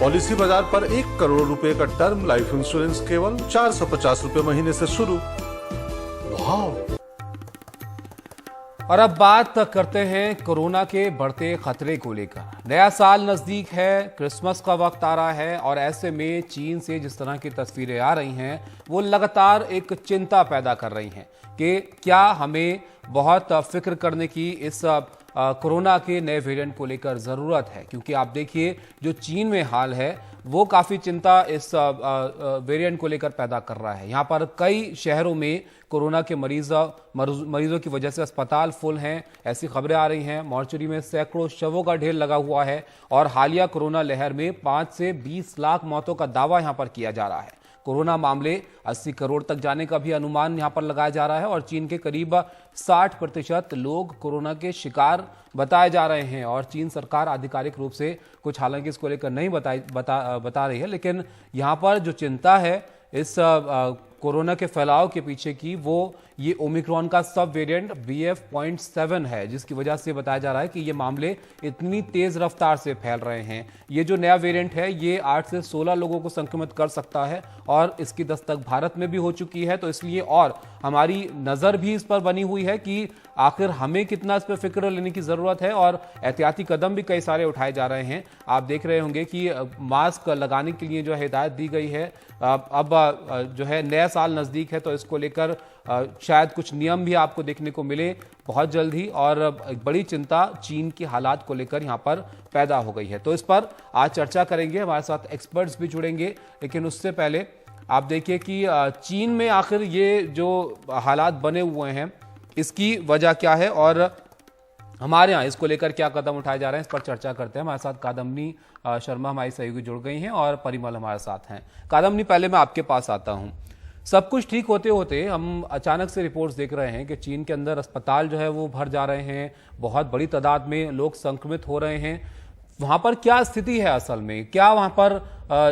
Policy बाजार पर 1 करोड़ रुपए का टर्म लाइफ इंश्योरेंस केवल 450 रुपए महीने से शुरू। वाह! और अब बात करते हैं कोरोना के बढ़ते खतरे को लेकर। नया साल नजदीक है, क्रिसमस का वक्त आ रहा है और ऐसे में चीन से जिस तरह की तस्वीरें आ रही हैं वो लगातार एक चिंता पैदा कर रही हैं कि क्या हमें बहुत फिक्र करने की इस कोरोना के नए वेरिएंट को लेकर ज़रूरत है। क्योंकि आप देखिए जो चीन में हाल है वो काफ़ी चिंता इस वेरिएंट को लेकर पैदा कर रहा है। यहाँ पर कई शहरों में कोरोना के मरीजों की वजह से अस्पताल फुल हैं, ऐसी खबरें आ रही हैं। मॉर्चरी में सैकड़ों शवों का ढेर लगा हुआ है और हालिया कोरोना लहर में 5 से 20 लाख मौतों का दावा यहाँ पर किया जा रहा है। कोरोना मामले 80 करोड़ तक जाने का भी अनुमान यहां पर लगाया जा रहा है और चीन के करीब 60% लोग कोरोना के शिकार बताए जा रहे हैं। और चीन सरकार आधिकारिक रूप से कुछ हालांकि इसको लेकर नहीं बता रही है, लेकिन यहां पर जो चिंता है इस कोरोना के फैलाव के पीछे की वो ये ओमिक्रॉन का सब वेरिएंट BF.7 है, जिसकी वजह से बताया जा रहा है कि ये मामले इतनी तेज रफ्तार से फैल रहे हैं। ये जो नया वेरिएंट है ये 8 से 16 लोगों को संक्रमित कर सकता है और इसकी दस्तक भारत में भी हो चुकी है। तो इसलिए और हमारी नजर भी इस पर बनी हुई है कि आखिर हमें कितना इस पर फिक्र लेने की जरूरत है और एहतियाती कदम भी कई सारे उठाए जा रहे हैं। आप देख रहे होंगे कि मास्क लगाने के लिए जो हिदायत दी गई है। अब जो है नया साल नजदीक है तो इसको लेकर शायद कुछ नियम भी आपको देखने को मिले बहुत जल्द ही। और एक बड़ी चिंता चीन की हालात को लेकर यहाँ पर पैदा हो गई है। तो इस पर आज चर्चा करेंगे, हमारे साथ एक्सपर्ट्स भी जुड़ेंगे। लेकिन उससे पहले आप देखिए कि चीन में आखिर ये जो हालात बने हुए हैं इसकी वजह क्या है और हमारे यहाँ इसको लेकर क्या कदम उठाए जा रहे हैं, इस पर चर्चा करते हैं। हमारे साथ कादम्बनी शर्मा हमारी सहयोगी जुड़ गई हैं और परिमल हमारे साथ हैं। कादम्बनी, पहले मैं आपके पास आता हूँ। सब कुछ ठीक होते होते हम अचानक से रिपोर्ट्स देख रहे हैं कि चीन के अंदर अस्पताल जो है वो भर जा रहे हैं, बहुत बड़ी तादाद में लोग संक्रमित हो रहे हैं। वहां पर क्या स्थिति है असल में? क्या वहां पर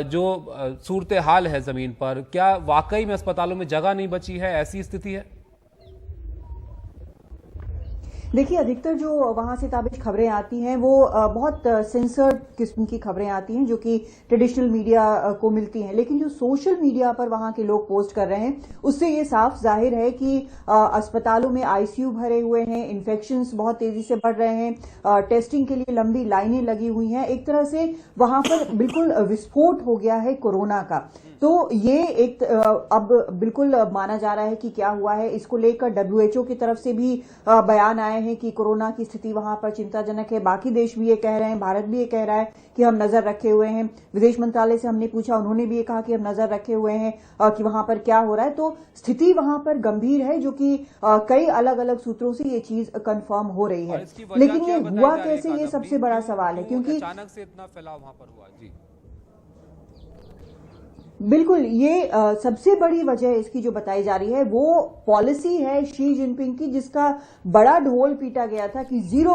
जो सूरत हाल है जमीन पर, क्या वाकई में अस्पतालों में जगह नहीं बची है, ऐसी स्थिति है? देखिए, अधिकतर जो वहां से ताबिज खबरें आती हैं वो बहुत सेंसर्ड किस्म की खबरें आती हैं जो कि ट्रेडिशनल मीडिया को मिलती हैं। लेकिन जो सोशल मीडिया पर वहां के लोग पोस्ट कर रहे हैं उससे ये साफ जाहिर है कि अस्पतालों में आईसीयू भरे हुए हैं, इन्फेक्शंस बहुत तेजी से बढ़ रहे हैं, टेस्टिंग के लिए लंबी लाइनें लगी हुई हैं। एक तरह से वहां पर बिल्कुल विस्फोट हो गया है कोरोना का। तो ये एक अब बिल्कुल माना जा रहा है कि क्या हुआ है। इसको लेकर WHO की तरफ से भी बयान आए हैं कि कोरोना की स्थिति वहां पर चिंताजनक है। बाकी देश भी ये कह रहे हैं, भारत भी ये कह रहा है कि हम नजर रखे हुए हैं। विदेश मंत्रालय से हमने पूछा, उन्होंने भी ये कहा कि हम नजर रखे हुए हैं कि वहां पर क्या हो रहा है। तो स्थिति वहां पर गंभीर है, जो कि कई अलग अलग सूत्रों से ये चीज कंफर्म हो रही है। लेकिन ये हुआ कैसे, ये सबसे बड़ा सवाल है, क्योंकि अचानक से इतना फैलाव वहां पर हुआ। जी बिल्कुल, ये सबसे बड़ी वजह इसकी जो बताई जा रही है वो पॉलिसी है शी जिनपिंग की, जिसका बड़ा ढोल पीटा गया था कि जीरो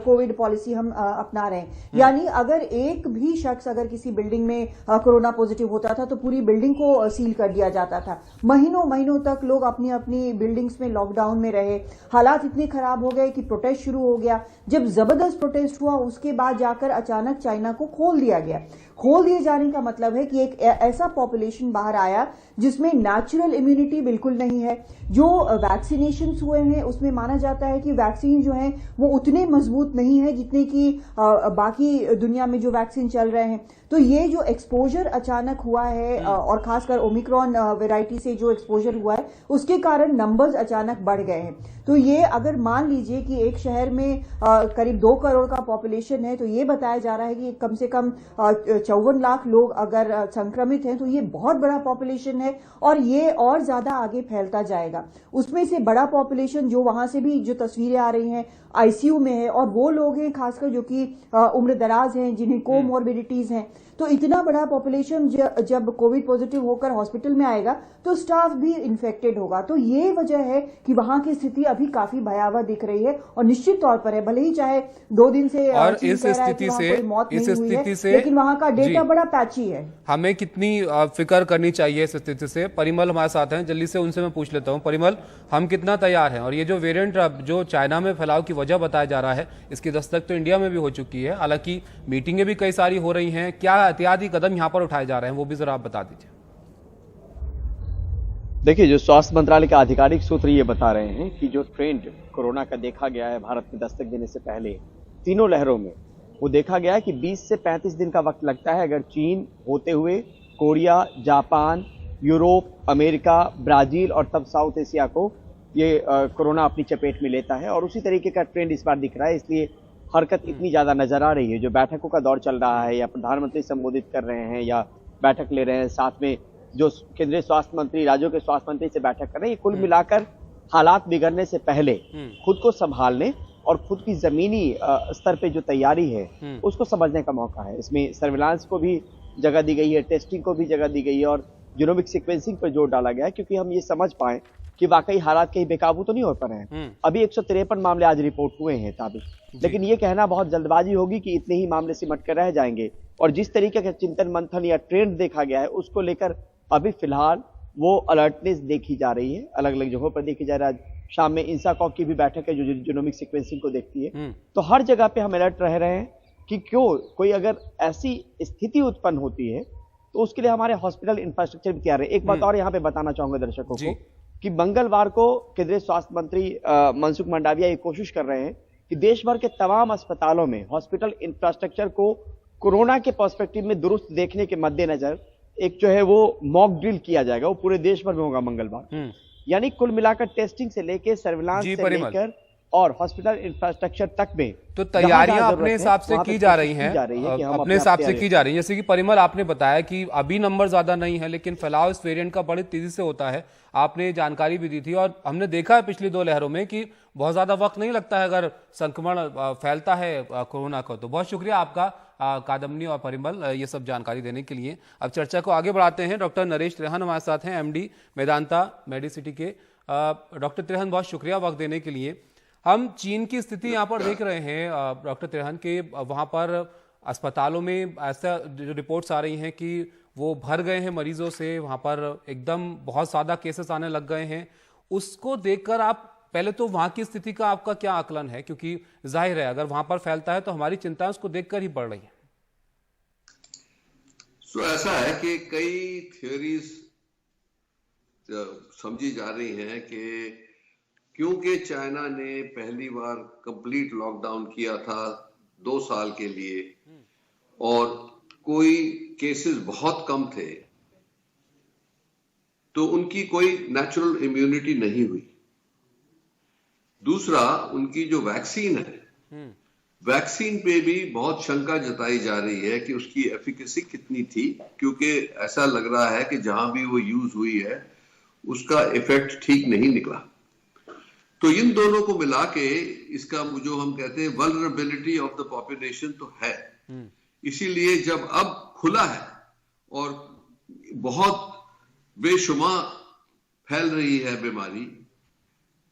कोविड पॉलिसी हम अपना रहे हैं। यानी अगर एक भी शख्स अगर किसी बिल्डिंग में कोरोना पॉजिटिव होता था तो पूरी बिल्डिंग को सील कर दिया जाता था। महीनों महीनों तक लोग अपनी अपनी बिल्डिंग्स में लॉकडाउन में रहे। हालात इतने खराब हो गए कि प्रोटेस्ट शुरू हो गया। जब जबरदस्त प्रोटेस्ट हुआ उसके बाद जाकर अचानक चाइना को खोल दिया गया। खोल दिए जाने का मतलब है कि एक ऐसा पॉपुलेशन बाहर आया जिसमें नेचुरल इम्यूनिटी बिल्कुल नहीं है। जो वैक्सीनेशन हुए हैं उसमें माना जाता है कि वैक्सीन जो है वो उतने मजबूत नहीं है जितने कि बाकी दुनिया में जो वैक्सीन चल रहे हैं। तो ये जो एक्सपोजर अचानक हुआ है और खासकर ओमिक्रॉन वेराइटी से जो एक्सपोजर हुआ है उसके कारण नंबर्स अचानक बढ़ गए हैं। तो ये अगर मान लीजिए कि एक शहर में करीब 2 करोड़ का पॉपुलेशन है तो ये बताया जा रहा है कि कम से कम 54 लाख लोग अगर संक्रमित हैं तो ये बहुत बड़ा पॉपुलेशन है और ये और ज्यादा आगे फैलता जाएगा। उसमें से बड़ा पॉपुलेशन जो वहां से भी जो तस्वीरें आ रही हैं आईसीयू में है और वो लोग हैं खासकर जो कि उम्र दराज हैं, जिन्हें कोमॉर्बिडिटीज हैं। तो इतना बड़ा पॉपुलेशन जब कोविड पॉजिटिव होकर हॉस्पिटल में आएगा तो स्टाफ भी इन्फेक्टेड होगा। तो ये वजह है कि वहां की स्थिति अभी काफी भयावह दिख रही है और निश्चित तौर पर है, भले ही चाहे 2 दिन से और इस स्थिति से लेकिन वहां का डेटा बड़ा पैची है। हमें कितनी फिक्र करनी चाहिए इस स्थिति से? परिमल हमारे साथ हैं, जल्दी से उनसे मैं पूछ लेता हूं। परिमल, हम कितना तैयार हैं? और ये जो वेरिएंट जो चाइना में फैलाव की वजह बताया जा रहा है, इसकी दस्तक तो इंडिया में भी हो चुकी है, हालांकि मीटिंगें भी कई सारी हो रही हैं। क्या एहतियाती कदम यहाँ पर उठाए जा रहे हैं, वो भी जरा आप बता दीजिए। देखिए, जो स्वास्थ्य मंत्रालय के आधिकारिक सूत्र ये बता रहे हैं कि जो ट्रेंड कोरोना का देखा गया है भारत में दस्तक देने से पहले तीनों लहरों में, वो देखा गया है कि 20 से 35 दिन का वक्त लगता है अगर चीन होते हुए Korea, Japan, Europe, America, Brazil और तब साउथ एशिया को ये कोरोना अपनी चपेट में लेता है। और उसी तरीके का ट्रेंड इस बार दिख रहा है, इसलिए हरकत इतनी ज्यादा नजर आ रही है। जो बैठकों का दौर चल रहा है या प्रधानमंत्री संबोधित कर रहे हैं या बैठक ले रहे हैं, साथ में जो केंद्रीय स्वास्थ्य मंत्री राज्यों के स्वास्थ्य मंत्री से बैठक कर रहे हैं, ये कुल मिलाकर हालात बिगड़ने से पहले खुद को संभालने और खुद की जमीनी स्तर पे जो तैयारी है उसको समझने का मौका है। इसमें सर्विलांस को भी जगह दी गई है, टेस्टिंग को भी जगह दी गई है और जीनोमिक सीक्वेंसिंग पर जोर डाला गया है, क्योंकि हम ये समझ पाए कि वाकई हालात कहीं बेकाबू तो नहीं हो पा रहे हैं। अभी 153 मामले आज रिपोर्ट हुए हैं ताबिक, लेकिन ये कहना बहुत जल्दबाजी होगी कि इतने ही मामले सिमट कर रह जाएंगे। और जिस तरीके का चिंतन मंथन या ट्रेंड देखा गया है, उसको लेकर अभी फिलहाल वो अलर्टनेस देखी जा रही है, अलग अलग जगहों पर देखी जा रहा है। शाम में इंसाकॉक की भी बैठक है जो जीनोमिक सीक्वेंसिंग को देखती है। तो हर जगह पे हम अलर्ट रह रहे हैं कि क्यों कोई अगर ऐसी स्थिति उत्पन्न होती है तो उसके लिए हमारे हॉस्पिटल इंफ्रास्ट्रक्चर भी तैयार है। एक बात और यहाँ पे बताना चाहूंगा दर्शकों को कि मंगलवार को केंद्रीय स्वास्थ्य मंत्री मनसुख मंडाविया ये कोशिश कर रहे हैं कि देश भर के तमाम अस्पतालों में हॉस्पिटल इंफ्रास्ट्रक्चर को कोरोना के पर्सपेक्टिव में दुरुस्त देखने के मद्देनजर एक जो है वो मॉक ड्रिल किया जाएगा। वो पूरे देश भर में होगा मंगलवार। यानी कुल मिलाकर टेस्टिंग से लेकर सर्विलांस से लेकर और हॉस्पिटल इंफ्रास्ट्रक्चर तक में तो तैयारियां अपने हिसाब से की जा रही हैं, अपने हिसाब से की जा रही है। जैसे कि परिमल आपने बताया कि अभी नंबर ज्यादा नहीं है, लेकिन फैलाव इस वेरिएंट का बड़ी तेजी से होता है। आपने जानकारी भी दी थी और हमने देखा है पिछली 2 लहरों में कि बहुत ज्यादा वक्त नहीं लगता है अगर संक्रमण फैलता है कोरोना का। तो बहुत शुक्रिया आपका कादम्बनी और परिमल ये सब जानकारी देने के लिए। अब चर्चा को आगे बढ़ाते हैं। डॉक्टर नरेश त्रेहन हमारे साथ हैं, MD मेदांता मेडिसिटी के। डॉक्टर त्रेहन, बहुत शुक्रिया वक्त देने के लिए। हम चीन की स्थिति यहाँ पर देख रहे हैं डॉक्टर त्रेहन के, वहाँ पर अस्पतालों में ऐसा जो रिपोर्ट्स आ रही हैं कि वो भर गए हैं मरीजों से, वहाँ पर एकदम बहुत ज़्यादा केसेस आने लग गए हैं। उसको देखकर आप पहले तो वहाँ की स्थिति का आपका क्या आकलन है? क्योंकि जाहिर है अगर वहाँ पर फैलता है तो हमारी चिंताएं उसको देखकर ही बढ़ रही हैं। ऐसा है कि कई थियोरीज समझी जा रही हैं कि क्योंकि चाइना ने पहली बार कंप्लीट लॉकडाउन किया था 2 साल के लिए और कोई केसेस बहुत कम थे, तो उनकी कोई नेचुरल इम्यूनिटी नहीं हुई। दूसरा, उनकी जो वैक्सीन है, वैक्सीन पे भी बहुत शंका जताई जा रही है कि उसकी एफिकेसी कितनी थी, क्योंकि ऐसा लग रहा है कि जहां भी वो यूज हुई है उसका इफेक्ट ठीक नहीं निकला। तो इन दोनों को मिला के इसका जो हम कहते हैं वल्नरेबिलिटी ऑफ द पॉपुलेशन तो है। इसीलिए जब अब खुला है और बहुत बेशुमार फैल रही है बीमारी,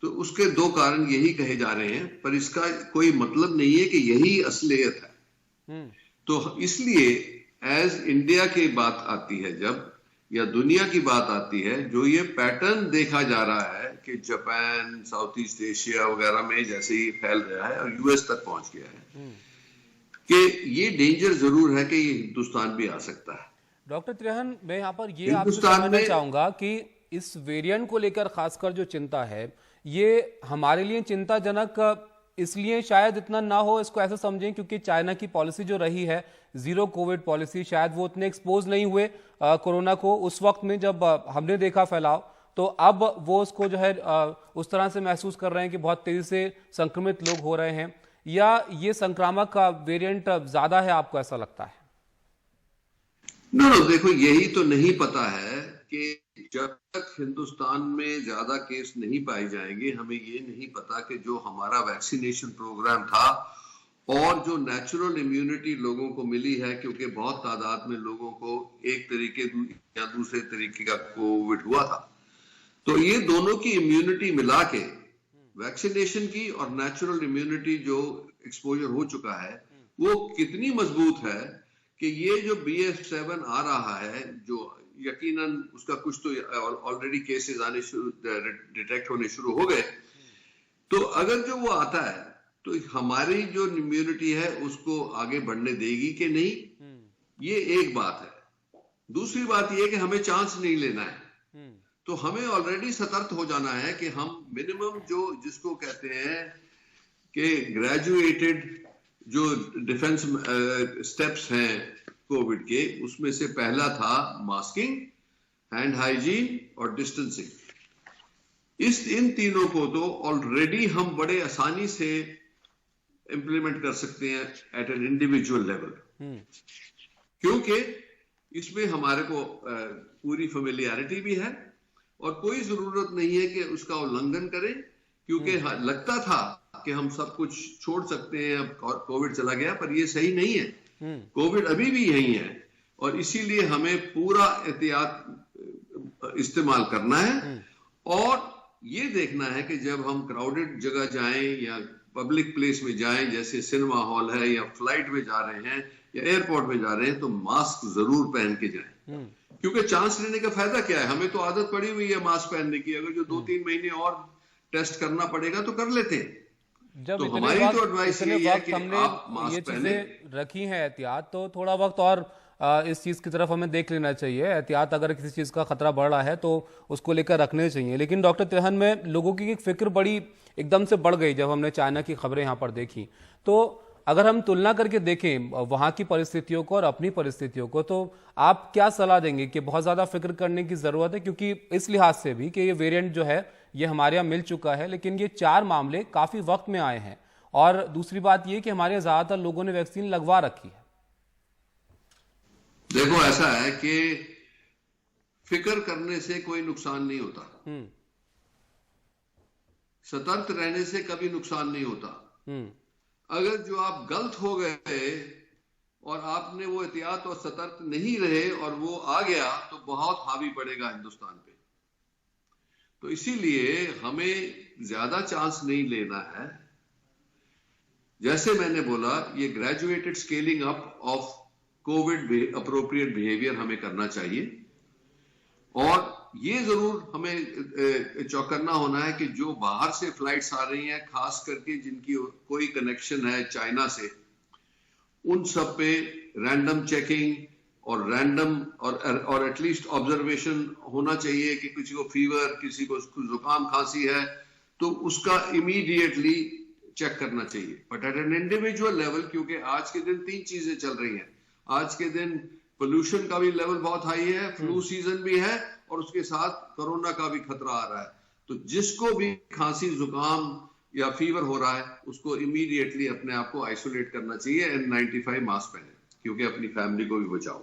तो उसके 2 कारण यही कहे जा रहे हैं, पर इसका कोई मतलब नहीं है कि यही असलियत है। तो इसलिए एज इंडिया की बात आती है जब, या दुनिया की बात आती है, जो ये पैटर्न देखा जा रहा है कि जापान, साउथ ईस्ट एशिया वगैरह में जैसे ही फैल रहा है और US तक पहुंच गया है, कि ये डेंजर जरूर है कि ये हिंदुस्तान भी आ सकता है। डॉक्टर त्रेहन, मैं यहाँ पर ये आपसे जानना चाहूंगा कि इस वेरिएंट को लेकर खासकर जो चिंता है, ये हमारे लिए चिंताजनक इसलिए शायद इतना ना हो, इसको ऐसा समझें क्योंकि चाइना की पॉलिसी जो रही है जीरो कोविड पॉलिसी, शायद वो उतने एक्सपोज नहीं हुए कोरोना को उस वक्त में जब हमने देखा फैलाव, तो अब वो उसको जो है उस तरह से महसूस कर रहे हैं कि बहुत तेजी से संक्रमित लोग हो रहे हैं, या ये संक्रामक वेरिएंट ज्यादा है, आपको ऐसा लगता है? नो, देखो, यही तो नहीं पता है कि जब तक हिंदुस्तान में ज्यादा केस नहीं पाए जाएंगे, हमें ये नहीं पता कि जो हमारा वैक्सीनेशन प्रोग्राम था और जो नेचुरल इम्यूनिटी लोगों को मिली है, क्योंकि बहुत तादाद में लोगों को एक तरीके या दूसरे तरीके का कोविड हुआ था, तो ये दोनों की इम्यूनिटी मिला के, वैक्सीनेशन की और नेचुरल इम्यूनिटी जो एक्सपोजर हो चुका है, वो कितनी मजबूत है कि ये जो BF7 आ रहा है, जो यकीनन उसका कुछ तो ऑलरेडी केसेस आने डिटेक्ट होने शुरू हो गए, तो अगर जो वो आता है तो हमारी जो इम्यूनिटी है उसको आगे बढ़ने देगी कि नहीं, ये एक बात है। दूसरी बात ये कि हमें चांस नहीं लेना है, तो हमें ऑलरेडी सतर्क हो जाना है कि हम मिनिमम जो जिसको कहते हैं कि ग्रेजुएटेड जो डिफेंस स्टेप्स हैं कोविड के, उसमें से पहला था मास्किंग, हैंड हाइजीन और डिस्टेंसिंग। इन तीनों को तो ऑलरेडी हम बड़े आसानी से इंप्लीमेंट कर सकते हैं एट एन इंडिविजुअल लेवल, क्योंकि इसमें हमारे को पूरी फेमिलियरिटी भी है और कोई जरूरत नहीं है कि उसका उल्लंघन करें, क्योंकि लगता था कि हम सब कुछ छोड़ सकते हैं, अब कोविड चला गया, पर ये सही नहीं है। कोविड अभी भी यही है और इसीलिए हमें पूरा एहतियात इस्तेमाल करना है और ये देखना है कि जब हम क्राउडेड जगह जाएं या पब्लिक प्लेस में जाएं, जैसे सिनेमा हॉल है या फ्लाइट में जा रहे हैं या एयरपोर्ट में जा रहे हैं, तो मास्क जरूर पहन के जाएं, क्योंकि चांस लेने का फायदा क्या है, हमें तो आदत पड़ी हुई है मास्क पहनने की। अगर जो 2-3 महीने और टेस्ट करना पड़ेगा तो कर लेते हैं। जब तो इतने हमारी वक्त, तो एडवाइस इतने यही है वक्त कि हमने आप ये मास्क पहने। चीजें रखी हैं एहतियात, तो थोड़ा वक्त और इस चीज की तरफ हमें देख लेना चाहिए। एहतियात अगर किसी चीज का खतरा बढ़ रहा है तो उसको लेकर रखने चाहिए। लेकिन डॉक्टर तिरहन, में लोगों की एक फिक्र बड़ी एकदम से बढ़ गई जब हमने चाइना की खबरें यहाँ पर देखी। तो अगर हम तुलना करके देखें वहां की परिस्थितियों को और अपनी परिस्थितियों को, तो आप क्या सलाह देंगे कि बहुत ज्यादा फिक्र करने की जरूरत है, क्योंकि इस लिहाज से भी कि ये वेरिएंट जो है ये हमारे यहाँ मिल चुका है, लेकिन ये 4 मामले काफी वक्त में आए हैं, और दूसरी बात ये कि हमारे ज्यादातर लोगों ने वैक्सीन लगवा रखी है। देखो, ऐसा है कि फिक्र करने से कोई नुकसान नहीं होता, सतर्क रहने से कभी नुकसान नहीं होता। अगर जो आप गलत हो गए और आपने वो एहतियात और सतर्क नहीं रहे और वो आ गया, तो बहुत हावी पड़ेगा हिंदुस्तान पे। तो इसीलिए हमें ज्यादा चांस नहीं लेना है। जैसे मैंने बोला, ये graduated scaling up of Covid appropriate behaviour हमें करना चाहिए, और ये जरूर हमें चौकन्ना होना है कि जो बाहर से फ्लाइट्स आ रही हैं, खास करके जिनकी कोई कनेक्शन है चाइना से, उन सब पे रैंडम चेकिंग और रैंडम और एटलीस्ट ऑब्जर्वेशन होना चाहिए कि किसी को फीवर, किसी को जुकाम खांसी है तो उसका इमीडिएटली चेक करना चाहिए। But at an individual level, क्योंकि आज के दिन 3 चीजें चल रही हैं। आज के दिन पोल्यूशन का भी लेवल बहुत हाई है, फ्लू सीजन भी है और उसके साथ कोरोना का भी खतरा आ रहा है। तो जिसको भी खांसी, जुकाम या फीवर हो रहा है, उसको इमीडिएटली अपने आप को आइसोलेट करना चाहिए, N95 मास्क पहने, क्योंकि अपनी फैमिली को भी बचाओ।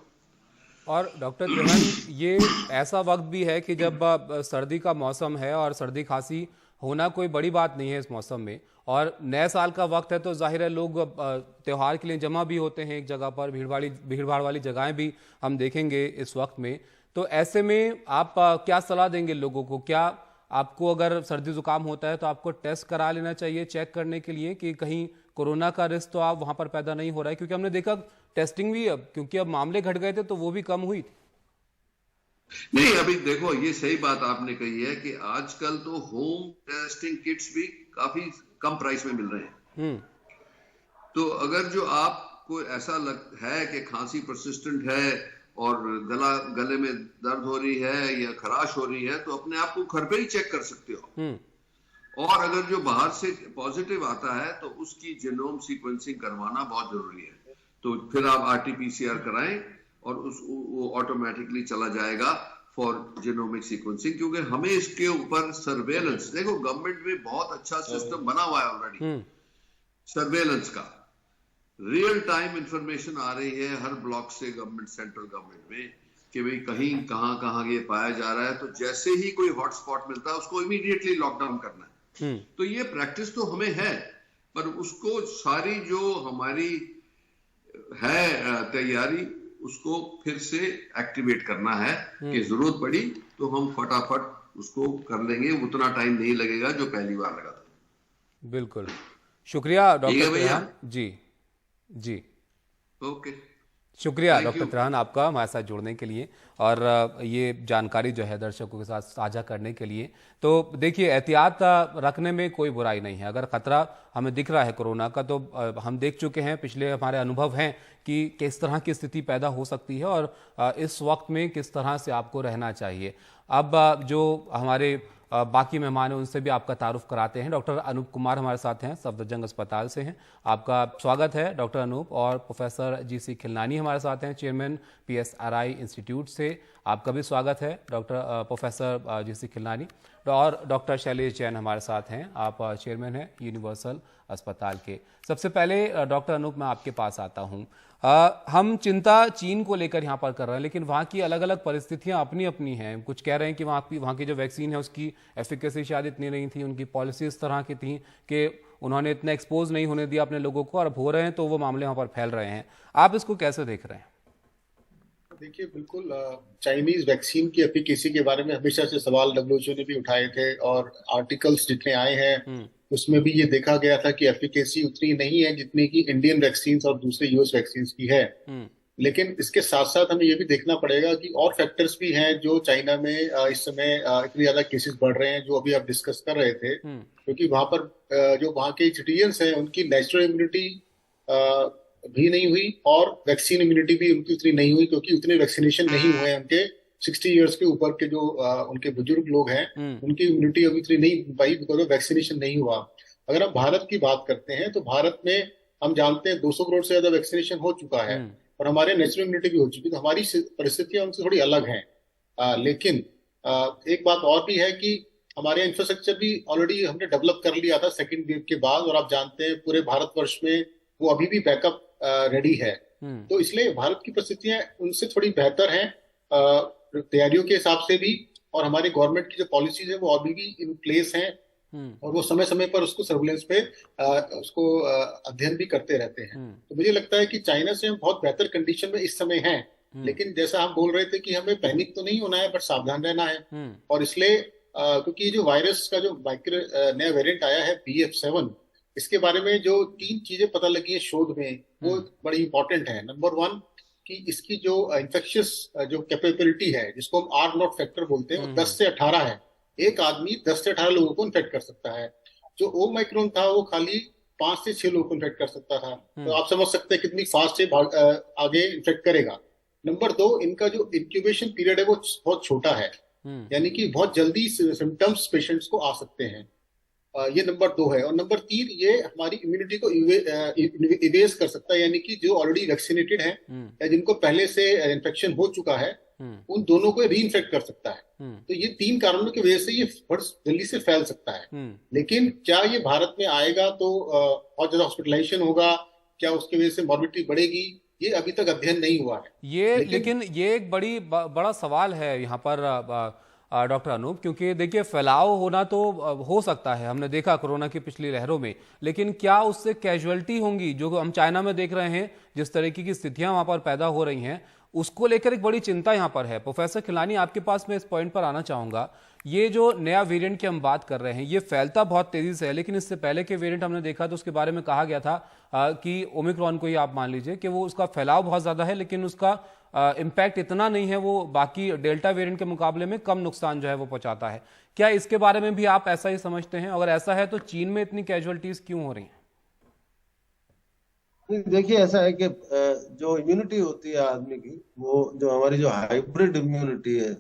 और डॉक्टर तिरहन, ये ऐसा वक्त भी है कि जब सर्दी का मौसम है और सर्दी खांसी होना कोई बड़ी बात नहीं है इस मौसम में, और नए साल का वक्त है, तो जाहिर है लोग त्यौहार के लिए जमा भी होते हैं एक जगह पर, भीड़ भाड़ वाली जगहें भी हम देखेंगे इस वक्त में। तो ऐसे में आप क्या सलाह देंगे लोगों को? क्या आपको अगर सर्दी जुकाम होता है तो आपको टेस्ट करा लेना चाहिए चेक करने के लिए कि कहीं कोरोना का रिस्क तो आप वहां पर पैदा नहीं हो रहा है? क्योंकि हमने देखा टेस्टिंग भी, अब क्योंकि अब मामले घट गए थे तो वो भी कम हुई थी। नहीं, अभी देखो, ये सही बात आपने कही है कि आजकल तो होम टेस्टिंग किट्स भी काफी कम प्राइस में मिल रहे हैं। तो अगर जो आपको ऐसा है कि खांसी परसिस्टेंट है और गले में दर्द हो रही है या खराश हो रही है, तो अपने आप को घर पे ही चेक कर सकते हो। और अगर जो बाहर से पॉजिटिव आता है तो उसकी जीनोम सीक्वेंसिंग करवाना बहुत जरूरी है। तो फिर आप RT-PCR कराएं और वो ऑटोमेटिकली चला जाएगा फॉर जीनोमिक सीक्वेंसिंग, क्योंकि हमें इसके ऊपर सर्वेलेंस, देखो गवर्नमेंट में बहुत अच्छा सिस्टम बना हुआ है ऑलरेडी सर्वेलेंस का। रियल टाइम इंफॉर्मेशन आ रही है हर ब्लॉक से गवर्नमेंट, सेंट्रल गवर्नमेंट में, कि भाई कहीं कहाँ ये पाया जा रहा है। तो जैसे ही कोई हॉटस्पॉट मिलता है उसको इमीडिएटली लॉकडाउन करना है। तो ये प्रैक्टिस तो हमें है, पर उसको सारी जो हमारी है तैयारी, उसको फिर से एक्टिवेट करना है कि जरूरत पड़ी तो हम फटाफट उसको कर लेंगे। उतना टाइम नहीं लगेगा जो पहली बार लगा था। बिल्कुल, शुक्रिया डॉक्टर तिरहन जी। ओके। शुक्रिया Thank डॉक्टर you. त्राहन आपका हमारे साथ जुड़ने के लिए और ये जानकारी जो है दर्शकों के साथ साझा करने के लिए। तो देखिए, एहतियात रखने में कोई बुराई नहीं है। अगर खतरा हमें दिख रहा है कोरोना का, तो हम देख चुके हैं, पिछले हमारे अनुभव हैं कि किस तरह की स्थिति पैदा हो सकती है और इस वक्त में किस तरह से आपको रहना चाहिए। अब जो हमारे बाकी मेहमान हैं उनसे भी आपका तारुफ कराते हैं। डॉक्टर अनूप कुमार हमारे साथ हैं, सफदरजंग अस्पताल से हैं। आपका स्वागत है डॉक्टर अनूप। और प्रोफेसर जीसी खिलनानी हमारे साथ हैं, चेयरमैन पीएसआरआई इंस्टीट्यूट से। आपका भी स्वागत है डॉक्टर प्रोफेसर जीसी खिलनानी। और डॉक्टर शैलेश जैन हमारे साथ हैं, आप चेयरमैन हैं यूनिवर्सल अस्पताल के। सबसे पहले डॉक्टर अनूप, मैं आपके पास आता हूँ। हम चिंता चीन को लेकर यहाँ पर कर रहे हैं, लेकिन वहाँ की अलग अलग परिस्थितियाँ अपनी अपनी हैं। कुछ कह रहे हैं कि वहाँ की जो वैक्सीन है उसकी एफिकेसी शायद इतनी नहीं थी, उनकी पॉलिसी इस तरह की थी कि उन्होंने इतना एक्सपोज नहीं होने दिया अपने लोगों को, और अब हो रहे हैं तो वो मामले वहाँ पर फैल रहे हैं। आप इसको कैसे देख रहे हैं? देखिए, बिल्कुल चाइनीज वैक्सीन की एफिकेसी के बारे में हमेशा से सवाल डब्ल्यूएचओ ने भी उठाए थे और आर्टिकल्स जितने आए हैं उसमें भी ये देखा गया था कि एफिकेसी उतनी नहीं है जितनी की इंडियन वैक्सीन और दूसरे यूएस वैक्सीन की है। लेकिन इसके साथ साथ हमें ये भी देखना पड़ेगा कि और फैक्टर्स भी हैं जो चाइना में इस समय इतने ज्यादा केसेस बढ़ रहे हैं, जो अभी आप डिस्कस कर रहे थे। क्योंकि वहां पर जो वहां के सिटीजन्स हैं उनकी नेचुरल इम्यूनिटी भी नहीं हुई और वैक्सीन इम्यूनिटी भी उनकी उतनी नहीं हुई, क्योंकि उतने वैक्सीनेशन नहीं हुए हैं उनके 60 इयर्स के ऊपर के जो उनके बुजुर्ग लोग हैं उनकी इम्यूनिटी अभी इतनी नहीं हो पाई बिकॉज ऑफ वैक्सीनेशन नहीं हुआ। अगर हम भारत की बात करते हैं तो भारत में हम जानते हैं 200 करोड़ से ज्यादा वैक्सीनेशन हो चुका है और हमारे नेचुरल इम्यूनिटी भी हो चुकी है, तो हमारी परिस्थितियां उनसे थोड़ी अलग हैं। लेकिन एक बात और भी है कि हमारे इंफ्रास्ट्रक्चर भी ऑलरेडी हमने डेवलप कर लिया था सेकेंड वेव के बाद, और आप जानते हैं पूरे भारतवर्ष में वो अभी भी बैकअप रेडी है। तो इसलिए भारत की परिस्थितियां उनसे थोड़ी बेहतर हैं तैयारियों के हिसाब से भी, और हमारी गवर्नमेंट की जो पॉलिसीज है वो अभी भी इन प्लेस हैं और वो समय समय पर उसको सर्विलेंस पे उसको अध्ययन भी करते रहते हैं। तो मुझे लगता है कि चाइना से हम बहुत बेहतर कंडीशन में इस समय हैं। लेकिन जैसा हम बोल रहे थे कि हमें पैनिक तो नहीं होना है, बट सावधान रहना है। और इसलिए क्योंकि जो वायरस का जो नया वेरिएंट आया है BF7, इसके बारे में जो 3 चीजें पता लगी है शोध में वो बड़ी इंपॉर्टेंट है। नंबर 1 कि इसकी जो इन्फेक्शियस जो कैपेबिलिटी है जिसको हम R0 फैक्टर बोलते हैं वो 10 से 18 है। एक आदमी 10 से 18 लोगों को इन्फेक्ट कर सकता है। जो ओमाइक्रोन था वो खाली 5 से 6 लोगों को इन्फेक्ट कर सकता था। तो आप समझ सकते हैं कितनी फास्ट से आगे इन्फेक्ट करेगा। नंबर 2, इनका जो इंक्यूबेशन पीरियड है वो बहुत छोटा है, यानी कि बहुत जल्दी सिम्टम्स पेशेंट्स को आ सकते हैं। ये नंबर 2 है। और नंबर 3, ये हमारी इम्यूनिटी को इवेज कर सकता है, यानी कि जो ऑलरेडी वैक्सीनेटेड है या जिनको पहले से इन्फेक्शन हो चुका है उन दोनों को रीइंफेक्ट कर सकता है। तो ये 3 कारणों की वजह से ये बहुत जल्दी से फैल सकता है। लेकिन क्या ये भारत में आएगा तो बहुत ज्यादा हॉस्पिटलाइजेशन होगा, क्या उसकी वजह से मॉर्बिडिटी बढ़ेगी, ये अभी तक अध्ययन नहीं हुआ है। लेकिन ये एक बड़ा सवाल है यहाँ पर डॉक्टर अनूप, क्योंकि देखिए फैलाव होना तो हो सकता है, हमने देखा कोरोना की पिछली लहरों में, लेकिन क्या उससे कैजुअलिटी होंगी जो हम चाइना में देख रहे हैं, जिस तरीके की स्थितियां वहां पर पैदा हो रही हैं, उसको लेकर एक बड़ी चिंता यहां पर है। प्रोफेसर खिलानी, आपके पास मैं इस पॉइंट पर आना चाहूंगा। ये जो नया वेरिएंट की हम बात कर रहे हैं ये फैलता बहुत तेजी से है, लेकिन इससे पहले के वेरिएंट हमने देखा तो उसके बारे में कहा गया था कि ओमिक्रॉन को ही आप मान लीजिए कि वो उसका फैलाव बहुत ज्यादा है, लेकिन उसका इम्पैक्ट इतना नहीं है, वो बाकी डेल्टा वेरिएंट के मुकाबले में कम नुकसान जो है वो पहुंचाता है। क्या इसके बारे में भी आप ऐसा ही समझते हैं? अगर ऐसा है तो चीन में इतनी कैजुअलिटीज क्यों हो रही हैं? देखिए, ऐसा है कि जो इम्यूनिटी होती है आदमी की, वो जो हमारी जो हाइब्रिड इम्यूनिटी है,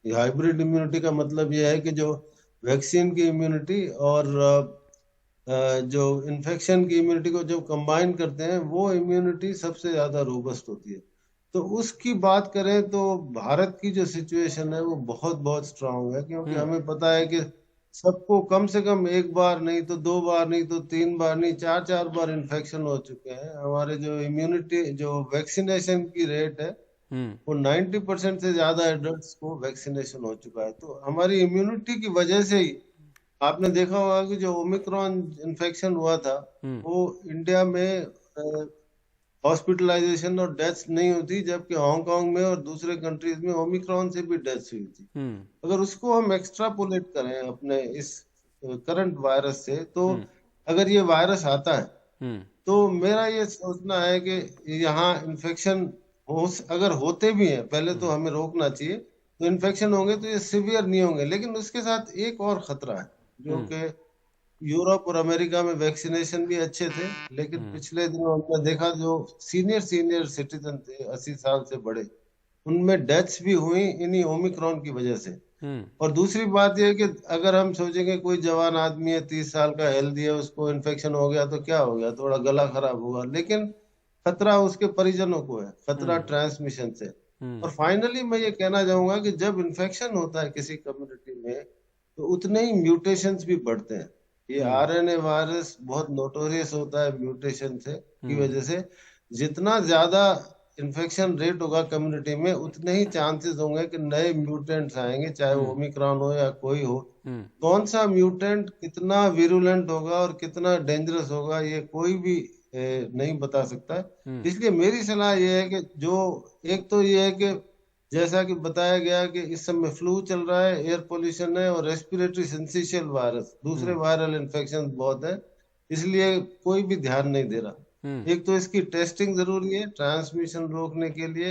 ये हाइब्रिड इम्यूनिटी का मतलब ये है कि जो वैक्सीन की इम्यूनिटी और जो इन्फेक्शन की इम्यूनिटी को जब कंबाइन करते हैं वो इम्यूनिटी सबसे ज्यादा रोबस्ट होती है। तो उसकी बात करें तो भारत की जो सिचुएशन है वो बहुत बहुत स्ट्रांग है, क्योंकि हमें पता है कि सबको कम से कम 1 बार नहीं तो 2 बार नहीं तो 3 बार नहीं 4 बार इन्फेक्शन हो चुके हैं। हमारे जो इम्यूनिटी जो वैक्सीनेशन की रेट है वो 90% से ज्यादा एडल्ट्स को वैक्सीनेशन हो चुका है। तो हमारी इम्यूनिटी की वजह से ही आपने देखा होगा कि जो ओमिक्रॉन इन्फेक्शन हुआ था वो इंडिया में हॉस्पिटलाइजेशन और डेथ्स नहीं होती, जबकि हांगकांग में और दूसरे कंट्रीज में ओमिक्रॉन से भी डेथ्स हुई थी। अगर उसको हम एक्स्ट्रापोलेट करें अपने इस करंट वायरस से, तो अगर ये वायरस आता है तो मेरा ये सोचना है कि यहाँ इन्फेक्शन अगर होते भी हैं, पहले तो हमें रोकना चाहिए। तो इन्फेक्शन होंगे तो ये सिवियर नहीं होंगे, लेकिन उसके साथ एक और खतरा है, जो कि यूरोप और अमेरिका में वैक्सीनेशन भी अच्छे थे, लेकिन पिछले दिनों हमने देखा जो सीनियर सिटीजन थे 80 साल से बड़े, उनमें डेथ्स भी हुई इन्हीं ओमिक्रॉन की वजह से। और दूसरी बात यह है कि अगर हम सोचेंगे कोई जवान आदमी है 30 साल का, हेल्दी है, उसको इन्फेक्शन हो गया तो क्या हो गया, थोड़ा गला खराब होगा, लेकिन खतरा उसके परिजनों को है, खतरा ट्रांसमिशन से। और फाइनली मैं ये कहना चाहूंगा कि जब इन्फेक्शन होता है किसी कम्युनिटी में तो उतने ही म्यूटेशंस भी बढ़ते हैं। ये आरएनए वायरस बहुत नोटोरियस होता है म्यूटेशन से की वजह से। जितना ज्यादा इन्फेक्शन रेट होगा कम्युनिटी में, उतने ही चांसेस होंगे कि नए म्यूटेंट्स आएंगे, चाहे वो ओमिक्रॉन हो या कोई हो। कौन सा म्यूटेंट कितना विरुलेंट होगा और कितना डेंजरस होगा, ये कोई भी नहीं बता सकता है। इसलिए मेरी सलाह ये है कि जो एक तो ये है कि जैसा कि बताया गया कि इस समय फ्लू चल रहा है, एयर पोल्यूशन है और रेस्पिरेटरी सिंसिशियल वायरस, दूसरे वायरल इन्फेक्शन बहुत है, इसलिए कोई भी ध्यान नहीं दे रहा। एक तो इसकी टेस्टिंग जरूरी है ट्रांसमिशन रोकने के लिए।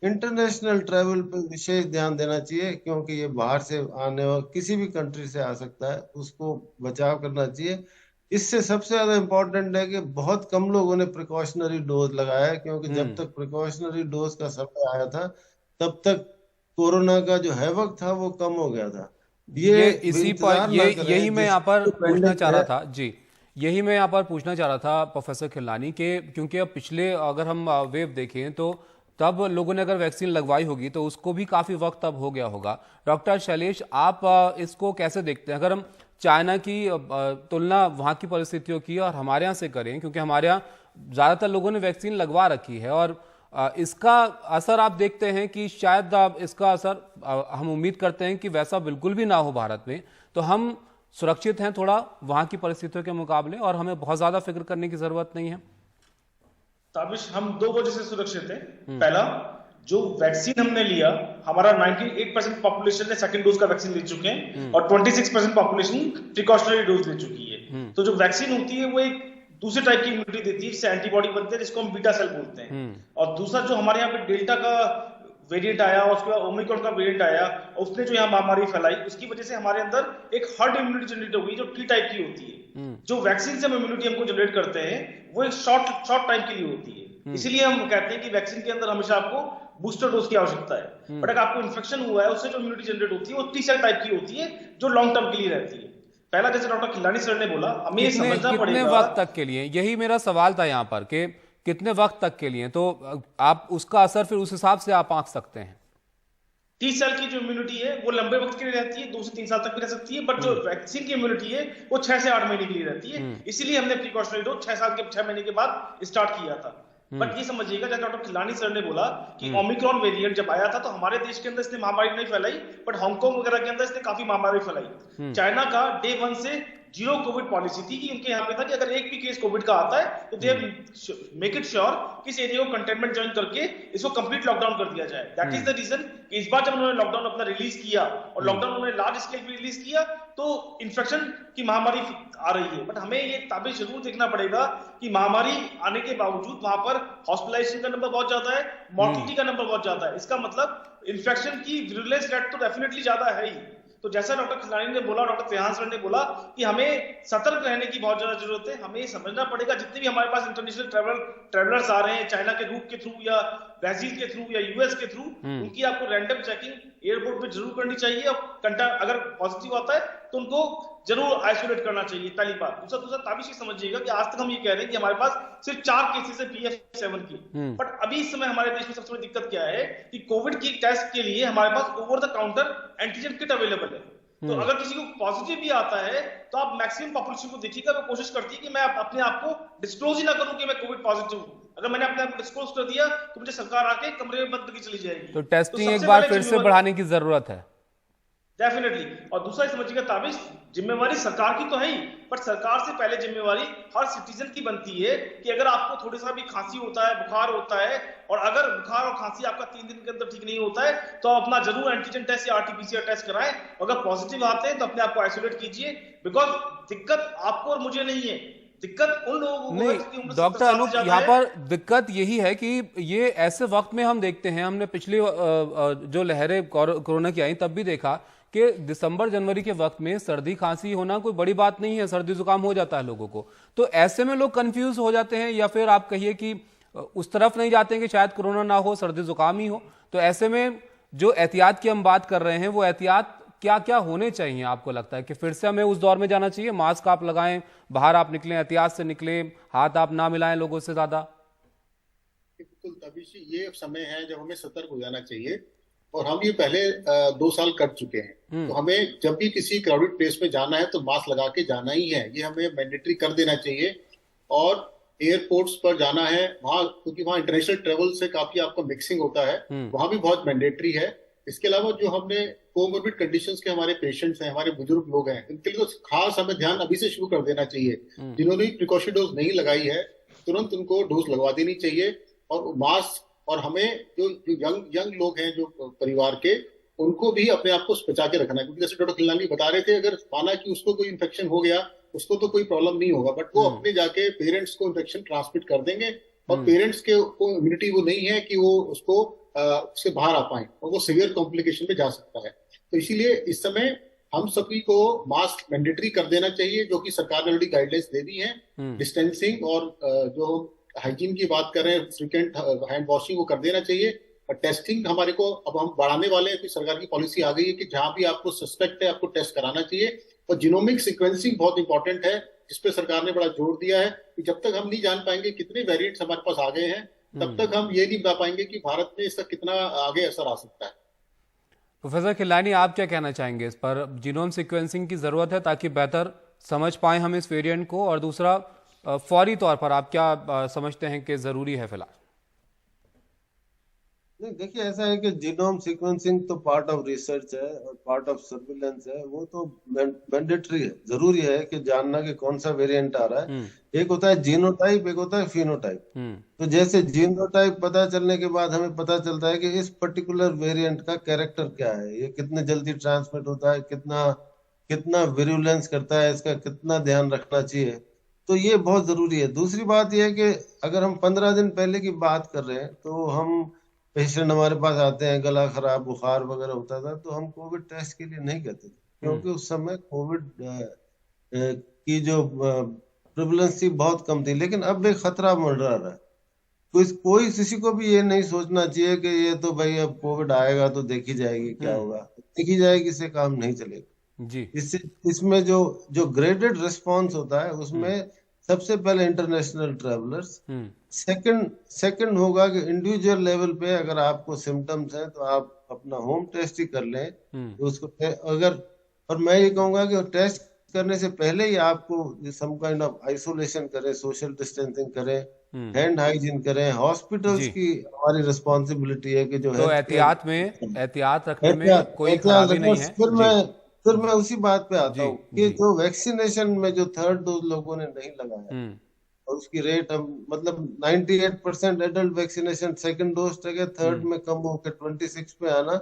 इंटरनेशनल ट्रैवल पे विशेष ध्यान देना चाहिए, क्योंकि ये बाहर से आने वाला किसी भी कंट्री से आ सकता है, उसको बचाव करना चाहिए। इससे सबसे ज्यादा इम्पोर्टेंट है कि बहुत कम लोगों ने प्रिकॉशनरी डोज लगाया है, क्योंकि जब तक प्रिकॉशनरी डोज का समय आया था तब तक कोरोना का जो हैवक था वो कम हो गया था। ये इसी पर यही मैं यहाँ पर पूछना चाह रहा था जी, यही मैं यहाँ पर पूछना चाह रहा था प्रोफेसर खिलनानी के, क्योंकि अब पिछले अगर हम वेव देखें तो तब लोगों ने अगर वैक्सीन लगवाई होगी तो उसको भी काफी वक्त अब हो गया होगा। डॉक्टर शैलेश, आप इसको कैसे देखते हैं? अगर हम चाइना की तुलना वहाँ की परिस्थितियों की और हमारे यहाँ से करें, क्योंकि हमारे यहाँ ज्यादातर लोगों ने वैक्सीन लगवा रखी है, और इसका असर आप देखते हैं कि शायद इसका असर हम उम्मीद करते हैं कि वैसा बिल्कुल भी ना हो भारत में, तो हम सुरक्षित हैं थोड़ा वहां की परिस्थितियों के मुकाबले और हमें बहुत ज्यादा फिक्र करने की जरूरत नहीं है। ताबिश, हम दो वजह से सुरक्षित हैं। पहला, जो वैक्सीन हमने लिया, हमारा 98% पॉपुलेशन ने सेकंड डोज का वैक्सीन ले चुके हैं और 26% पॉपुलेशन प्रिकॉशनरी डोज ले चुकी है। तो जो वैक्सीन होती है वो एक दूसरे टाइप की इम्यूनिटी देती है, जिससे एंटीबॉडी बनते हैं, जिसको हम बीटा सेल बोलते हैं। और दूसरा, जो हमारे यहाँ पे डेल्टा का वेरिएंट आया, उसके बाद ओमिक्रॉन का वेरिएंट आया, उसने जो यहाँ महामारी फैलाई, उसकी वजह से हमारे अंदर एक हर्ड इम्यूनिटी जनरेट हो गई, जो टी टाइप की होती है। जो वैक्सीन से हम इम्यूनिटी हमको जनरेट करते हैं वो एक शॉर्ट टाइम के लिए होती है। इसीलिए हम कहते हैं कि वैक्सीन के अंदर हमेशा आपको बूस्टर डोज की आवश्यकता है। बट अगर आपको इन्फेक्शन हुआ है, उससे जो इम्यूनिटी जनरेट होती है वो टी सेल टाइप की होती है, जो लॉन्ग टर्म के लिए रहती है। पहला, जैसे डॉक्टर खिलानी सर ने बोला, हमें ये समझना पड़ेगा कितने वक्त तक के लिए, यही मेरा सवाल था यहाँ पर कि कितने वक्त तक के लिए, तो आप उसका असर फिर उस हिसाब से आप आंक सकते हैं। 30 साल की जो इम्यूनिटी है वो लंबे वक्त के लिए रहती है, 2 से 3 साल तक भी रह सकती है, बट जो वैक्सीन की इम्यूनिटी है वो 6 से 8 महीने के लिए रहती है। इसीलिए हमने प्रिकॉशनरी डोज 6 महीने के बाद स्टार्ट किया था। बट ये समझिएगा, जैसे डॉक्टर खिलानी सर ने बोला कि ओमिक्रॉन वेरिएंट जब आया था तो हमारे देश के अंदर इसने महामारी नहीं फैलाई, बट हांगकांग वगैरह के अंदर इसने काफी महामारी फैलाई। चाइना का डे 1 से 0 कोविड पॉलिसी थी कि उनके यहाँ पे था कि अगर एक भी केस कोविड का आता है तो दे मेक इट श्योर कि इस एरिया को कंटेनमेंट ज्वाइन करके इसको कंप्लीट लॉकडाउन कर दिया जाए। दैट इज द रीजन कि इस बार जब उन्होंने लॉकडाउन अपना रिलीज किया और लॉकडाउन उन्होंने लार्ज स्केल पे रिलीज किया तो इन्फेक्शन की महामारी आ रही है। बट हमें ये ताबिश जरूर देखना पड़ेगा कि महामारी आने के बावजूद वहां पर हॉस्पिटलाइजेशन का नंबर बहुत ज्यादा है, मॉर्टिलिटी का नंबर बहुत ज्यादा है। इसका मतलब इन्फेक्शन की विरुलेंस रेट तो डेफिनेटली ज्यादा है ही। तो जैसा डॉक्टर खिलानी ने बोला, डॉक्टर फेहान सर ने बोला कि हमें सतर्क रहने की बहुत ज्यादा जरूरत है। हमें समझना पड़ेगा जितने भी हमारे पास इंटरनेशनल ट्रैवलर्स आ रहे हैं, चाइना के रूट के थ्रू या ब्राजील के थ्रू या यूएस के थ्रू, उनकी आपको रैंडम चेकिंग एयरपोर्ट पे जरूर करनी चाहिए। अगर पॉजिटिव आता है तो उनको जरूर आइसोलेट करना चाहिए, पहली बात। दूसरा ताबिश समझिएगा कि आज तक हम ये कह रहे हैं कि हमारे पास सिर्फ 4 केसेस है BF7 की, बट अभी इस समय हमारे देश में सबसे बड़ी दिक्कत क्या है कि कोविड की टेस्ट के लिए हमारे पास over the counter antigen kit available है। तो अगर किसी को पॉजिटिव भी आता है तो आप मैक्सिमम पॉपुलेशन को देखिएगा, वो कोशिश करती है कि मैं अपने आप को डिस्क्लोज ही ना करूं कि मैं कोविड पॉजिटिव हूं। अगर मैंने अपने आप को डिस्क्लोज कर दिया तो मुझे सरकार आके कमरे में बंद करके चली जाएगी। तो टेस्टिंग एक बार फिर से बढ़ाने की जरूरत है डेफिनेटली। और दूसरा समझिएगा ताबिश, जिम्मेवारी सरकार की तो है ही, बट सरकार से पहले जिम्मेवारी हर सिटीजन की बनती है कि अगर आपको थोड़ा सा भी खांसी होता है, बुखार होता है, और अगर बुखार और खांसी आपका 3 दिन के अंदर ठीक नहीं होता है तो आप अपना जरूर एंटीजन टेस्ट या RT-PCR टेस्ट कराएं। अगर पॉजिटिव आते हैं तो अपने आप को आइसोलेट कीजिए, बिकॉज दिक्कत आपको और मुझे नहीं है, दिक्कत उन लोगों को है क्योंकि नहीं उम्र डॉक्टर 70 साल अनूप, ज्यादा यहाँ है। पर दिक्कत यही है कि ये ऐसे वक्त में हम देखते हैं, हमने पिछली जो लहरें कोरोना की आई तब भी देखा कि दिसंबर जनवरी के वक्त में सर्दी खांसी होना कोई बड़ी बात नहीं है, सर्दी जुकाम हो जाता है लोगों को। तो ऐसे में लोग कंफ्यूज हो जाते हैं, या फिर आप कहिए कि उस तरफ नहीं जाते हैं कि शायद कोरोना ना हो, सर्दी जुकाम ही हो। तो ऐसे में जो एहतियात की हम बात कर रहे हैं, वो एहतियात क्या क्या होने चाहिए आपको लगता है कि फिर से हमें उस दौर में जाना चाहिए? मास्क आप लगाएं, बाहर आप निकलें, एहतियात से निकलें, हाथ आप ना मिलाएं लोगों से ज्यादा। बिल्कुल तभी ये समय है जब हमें सतर्क हो जाना चाहिए, और हम ये पहले 2 साल कर चुके हैं। तो हमें जब भी किसी क्राउडेड प्लेस में जाना है तो मास्क लगा के जाना ही है, ये हमें मैंडेटरी कर देना चाहिए। और एयरपोर्ट्स पर जाना है वहां, क्योंकि वहां इंटरनेशनल ट्रेवल से काफी आपका मिक्सिंग होता है, वहां भी बहुत मैंडेटरी है। इसके अलावा जो हमने कोमोर्बिड कंडीशंस के हमारे पेशेंट्स हैं, हमारे बुजुर्ग लोग हैं, इनके लिए तो खास हमें ध्यान अभी से शुरू कर देना चाहिए। जिन्होंने प्रिकॉशन डोज नहीं लगाई है तुरंत उनको डोज लगवा देनी चाहिए। और मास्क, और हमें जो यंग लोग हैं जो परिवार के, उनको भी अपने आप को बचा के रखना है। क्योंकि जैसे डॉक्टर खिलनानी बता रहे थे, अगर माना कि उसको कोई इन्फेक्शन हो गया उसको तो कोई प्रॉब्लम नहीं होगा, बट वो अपने जाके पेरेंट्स को इन्फेक्शन ट्रांसमिट कर देंगे, और पेरेंट्स के को इम्यूनिटी वो नहीं है कि वो उसको उससे बाहर आ पाए, और वो सीवियर कॉम्प्लिकेशन में जा सकता है। तो इसीलिए इस समय हम सभी को मास्क मैंडेटरी कर देना चाहिए, जो कि सरकार ने ऑलरेडी गाइडलाइंस दे दी है। डिस्टेंसिंग और जो हाइजीन की बात कर रहे हैं, फ्रीक्वेंट हैंड वॉशिंग, वो कर देना चाहिए। और टेस्टिंग हमारे को अब हम बढ़ाने वाले हैं, कि सरकार की पॉलिसी आ गई है कि जहां भी आपको सस्पेक्ट है आपको टेस्ट कराना चाहिए। और जीनोमिक सीक्वेंसिंग बहुत इंपॉर्टेंट है, जिस पे सरकार ने बड़ा जोर दिया है कि जब तक हम नहीं जान पाएंगे कितने वेरिएंट्स हमारे पास आ गए हैं, तब तक हम ये नहीं बता पाएंगे कि भारत में इसका कितना आगे असर आ सकता है। प्रोफेसर खिलानी, आप क्या कहना चाहेंगे इस पर? जीनोम सीक्वेंसिंग की जरूरत है ताकि बेहतर समझ पाए हम इस वेरिएंट को, और दूसरा फौरी तौर पर आप क्या समझते हैं कि जरूरी है फिलहाल? नहीं, देखिए ऐसा है कि जीनोम सीक्वेंसिंग तो पार्ट ऑफ रिसर्च है और पार्ट ऑफ सर्विलेंस है, वो तो मैंडेटरी है, जरूरी है कि जानना कि कौन सा वेरिएंट आ रहा है। एक होता है जीनोटाइप, एक होता है फिनोटाइप। तो जैसे जीनोटाइप पता चलने के बाद हमें पता चलता है कि इस पर्टिकुलर वेरिएंट का कैरेक्टर क्या है, ये कितने जल्दी ट्रांसमिट होता है, कितना विरुलेंस करता है, इसका कितना ध्यान रखना चाहिए। तो ये बहुत जरूरी है। दूसरी बात यह है कि अगर हम 15 दिन पहले की बात कर रहे हैं, तो हम पेशेंट हमारे पास आते हैं, गला खराब, बुखार वगैरह होता था, तो हम कोविड टेस्ट के लिए नहीं कहते थे, क्योंकि उस समय कोविड की जो प्रेवलेंस थी बहुत कम थी। लेकिन अब एक खतरा मंडरा रहा है। कोई किसी को भी ये नहीं सोचना चाहिए कि ये तो भाई अब कोविड आएगा तो देखी जाएगी क्या होगा। देखी जाएगी से काम नहीं चलेगा जी। इसमें जो ग्रेडेड रिस्पॉन्स होता है, उसमें सबसे पहले इंटरनेशनल ट्रेवलर्स, सेकंड होगा कि इंडिविजुअल लेवल पे अगर आपको सिम्टम्स हैं तो आप अपना होम टेस्ट ही कर लें। तो उसको और मैं ये कहूंगा कि टेस्ट करने से पहले ही आपको सम काइंड ऑफ आइसोलेशन करें, सोशल डिस्टेंसिंग करें, हैंड हाइजीन करें। हॉस्पिटल्स की हमारी रिस्पॉन्सिबिलिटी है कि जो है एहतियात रखने में कोई खराबी नहीं है। फिर मैं उसी बात पे आता हूँ कि जो वैक्सीनेशन में जो 3rd डोज लोगों ने नहीं लगाया, और उसकी रेट मतलब 98% एडल्ट वैक्सीनेशन 2nd डोज तक है, 3rd में कम होकर 26 पे आना,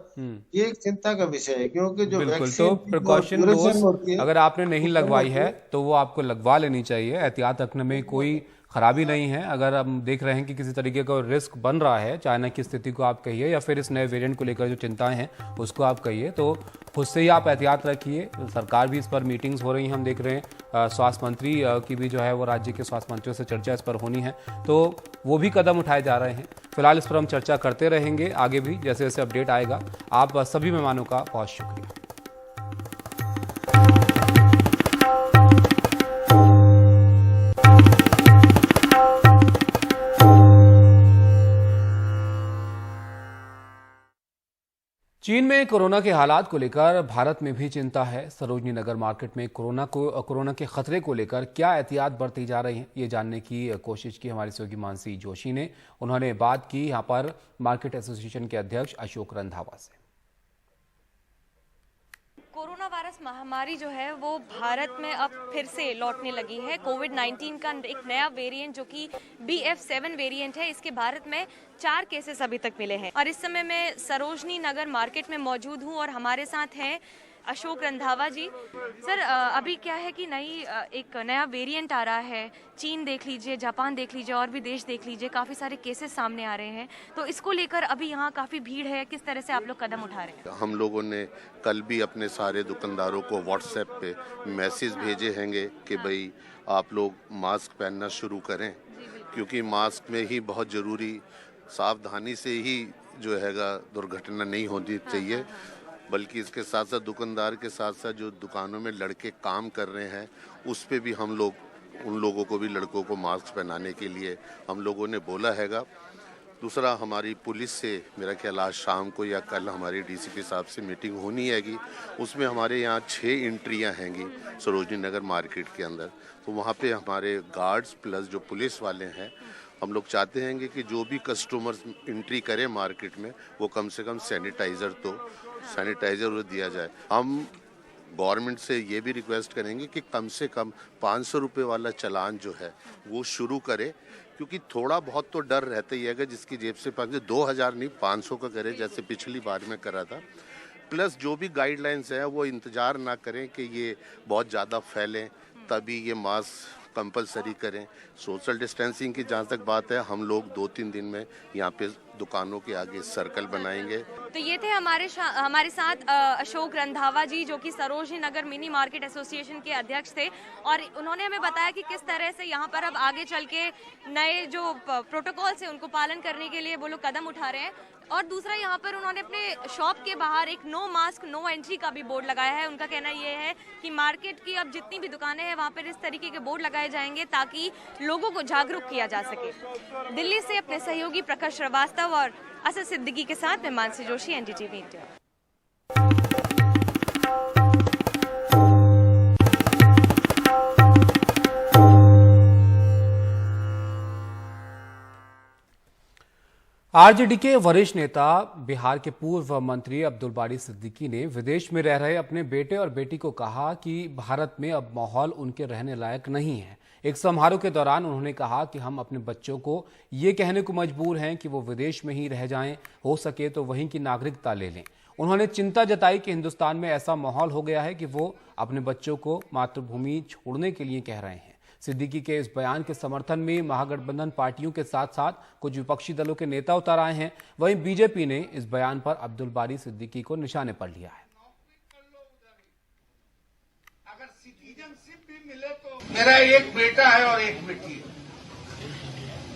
ये एक चिंता का विषय है। क्योंकि जो वैक्सीन तो प्रिकॉशन डोज अगर आपने नहीं लगवाई है तो वो आपको लगवा लेनी चाहिए। एहतियात रखने में कोई खराबी नहीं है। अगर हम देख रहे हैं कि किसी तरीके का रिस्क बन रहा है, चाइना की स्थिति को आप कहिए या फिर इस नए वेरिएंट को लेकर जो चिंताएं हैं उसको आप कहिए, तो खुद से ही आप एहतियात रखिए। सरकार भी इस पर मीटिंग्स हो रही हैं, हम देख रहे हैं स्वास्थ्य मंत्री की भी जो है वो राज्य के स्वास्थ्य मंत्रियों से चर्चा इस पर होनी है, तो वो भी कदम उठाए जा रहे हैं। फिलहाल इस पर हम चर्चा करते रहेंगे आगे भी, जैसे जैसे अपडेट आएगा। आप सभी मेहमानों का बहुत शुक्रिया। चीन में कोरोना के हालात को लेकर भारत में भी चिंता है। सरोजनी नगर मार्केट में कोरोना के खतरे को लेकर क्या एहतियात बरती जा रही है, ये जानने की कोशिश की हमारी सहयोगी मानसी जोशी ने। उन्होंने बात की यहाँ पर मार्केट एसोसिएशन के अध्यक्ष अशोक रंधावा से। कोरोना वायरस महामारी जो है वो भारत में अब फिर से लौटने लगी है। कोविड-19 का एक नया वेरिएंट जो कि BF7 वेरिएंट है, इसके भारत में 4 केसेस अभी तक मिले हैं। और इस समय मैं सरोजनी नगर मार्केट में मौजूद हूँ और हमारे साथ हैं अशोक रंधावा जी। सर, अभी क्या है कि एक नया वेरिएंट आ रहा है, चीन देख लीजिए, जापान देख लीजिए, और भी देश देख लीजिए, काफ़ी सारे केसेस सामने आ रहे हैं, तो इसको लेकर अभी यहाँ काफ़ी भीड़ है, किस तरह से आप लोग कदम उठा रहे हैं? हम लोगों ने कल भी अपने सारे दुकानदारों को व्हाट्सएप पे मैसेज भेजे हैंगे कि भाई आप लोग मास्क पहनना शुरू करें, क्योंकि मास्क में ही बहुत ज़रूरी सावधानी से ही जो हैगा दुर्घटना नहीं होनी चाहिए, बल्कि इसके साथ साथ दुकानदार के साथ साथ जो दुकानों में लड़के काम कर रहे हैं उस पे भी हम लोग उन लोगों को भी लड़कों को मास्क पहनाने के लिए हम लोगों ने बोला हैगा। दूसरा, हमारी पुलिस से मेरा ख्याल आज शाम को या कल हमारी डीसीपी साहब से मीटिंग होनी हैगी, उसमें हमारे यहाँ 6 एंट्रियाँ हैंगी सरोजनी नगर मार्केट के अंदर, तो वहाँ पे हमारे गार्ड्स प्लस जो पुलिस वाले हैं, हम लोग चाहते हैं कि जो भी कस्टमर्स एंट्री करें मार्केट में वो कम से कम सैनिटाइज़र दिया जाए। हम गवर्नमेंट से ये भी रिक्वेस्ट करेंगे कि कम से कम 500 रुपये वाला चालान जो है वो शुरू करे, क्योंकि थोड़ा बहुत तो डर रहता ही है, जिसकी जेब से 2000 नहीं 500 का करे जैसे पिछली बार में करा था। प्लस जो भी गाइडलाइंस है वो इंतज़ार ना करें कि ये बहुत ज़्यादा फैलें तभी ये मास्क कंपलसरी करें। सोशल डिस्टेंसिंग की जहाँ तक बात है, हम लोग 2-3 दिन में यहाँ पे दुकानों के आगे सर्कल बनाएंगे। तो ये थे हमारे साथ अशोक रंधावा जी, जो कि Sarojini Nagar mini market association के अध्यक्ष थे, और उन्होंने हमें बताया कि किस तरह से यहाँ पर अब आगे चल के नए जो प्रोटोकॉल्स हैं उनको पालन करने के लिए वो लोग कदम उठा रहे हैं। और दूसरा, यहाँ पर उन्होंने अपने शॉप के बाहर एक नो मास्क नो एंट्री का भी बोर्ड लगाया है। उनका कहना ये है कि मार्केट की अब जितनी भी दुकानें हैं वहाँ पर इस तरीके के बोर्ड लगाए जाएंगे ताकि लोगों को जागरूक किया जा सके। दिल्ली से अपने सहयोगी प्रकाश श्रीवास्तव और असद सिद्दीकी के साथ मैं Mansi Joshi, NDTV India. RJD के वरिष्ठ नेता बिहार के पूर्व मंत्री अब्दुल बारी सिद्दीकी ने विदेश में रह रहे अपने बेटे और बेटी को कहा कि भारत में अब माहौल उनके रहने लायक नहीं है। एक समारोह के दौरान उन्होंने कहा कि हम अपने बच्चों को ये कहने को मजबूर हैं कि वो विदेश में ही रह जाएं, हो सके तो वहीं की नागरिकता ले लें। उन्होंने चिंता जताई कि हिंदुस्तान में ऐसा माहौल हो गया है कि वो अपने बच्चों को मातृभूमि छोड़ने के लिए कह रहे हैं। सिद्दीकी के इस बयान के समर्थन में महागठबंधन पार्टियों के साथ साथ कुछ विपक्षी दलों के नेता उतर आए हैं। वहीं बीजेपी ने इस बयान पर अब्दुल बारी सिद्दीकी को निशाने पर लिया है। अगर सिटीजनशिप भी मिले तो मेरा एक बेटा है और एक बेटी है।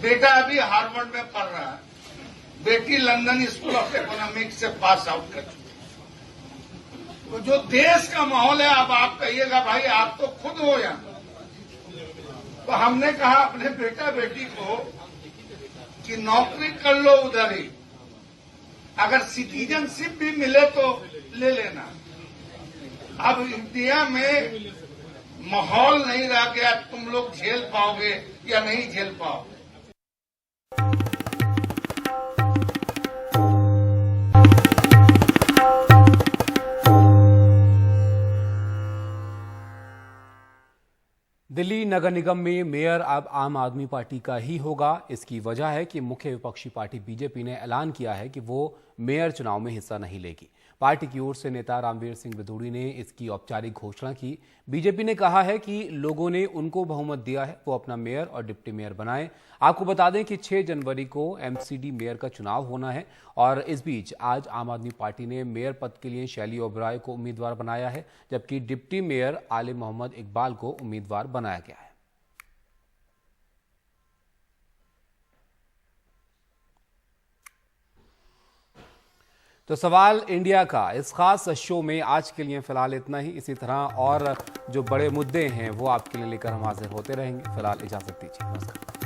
बेटा अभी हार्वर्ड में पढ़ रहा है, बेटी लंदन स्कूल ऑफ इकोनॉमिक्स से पास आउट कर चुकी। तो जो देश का माहौल है, अब आप कहिएगा भाई आप तो खुद हो यहाँ, तो हमने कहा अपने बेटा बेटी को कि नौकरी कर लो उधर ही, अगर सिटीजनशिप भी मिले तो ले लेना। अब इंडिया में माहौल नहीं रह गया, तुम लोग झेल पाओगे या नहीं झेल पाओगे। दिल्ली नगर निगम में मेयर अब आम आदमी पार्टी का ही होगा। इसकी वजह है कि मुख्य विपक्षी पार्टी बीजेपी ने ऐलान किया है कि वो मेयर चुनाव में हिस्सा नहीं लेगी। पार्टी की ओर से नेता रामवीर सिंह बिधूड़ी ने इसकी औपचारिक घोषणा की। बीजेपी ने कहा है कि लोगों ने उनको बहुमत दिया है, वो अपना मेयर और डिप्टी मेयर बनाएं। आपको बता दें कि 6 जनवरी को एमसीडी मेयर का चुनाव होना है, और इस बीच आज आम आदमी पार्टी ने मेयर पद के लिए शैली ओबराय को उम्मीदवार बनाया है, जबकि डिप्टी मेयर आले मोहम्मद इकबाल को उम्मीदवार बनाया गया है। तो सवाल इंडिया का इस खास शो में आज के लिए फिलहाल इतना ही। इसी तरह और जो बड़े मुद्दे हैं वो आपके लिए लेकर हम हाजिर होते रहेंगे। फिलहाल इजाजत दीजिए, नमस्कार।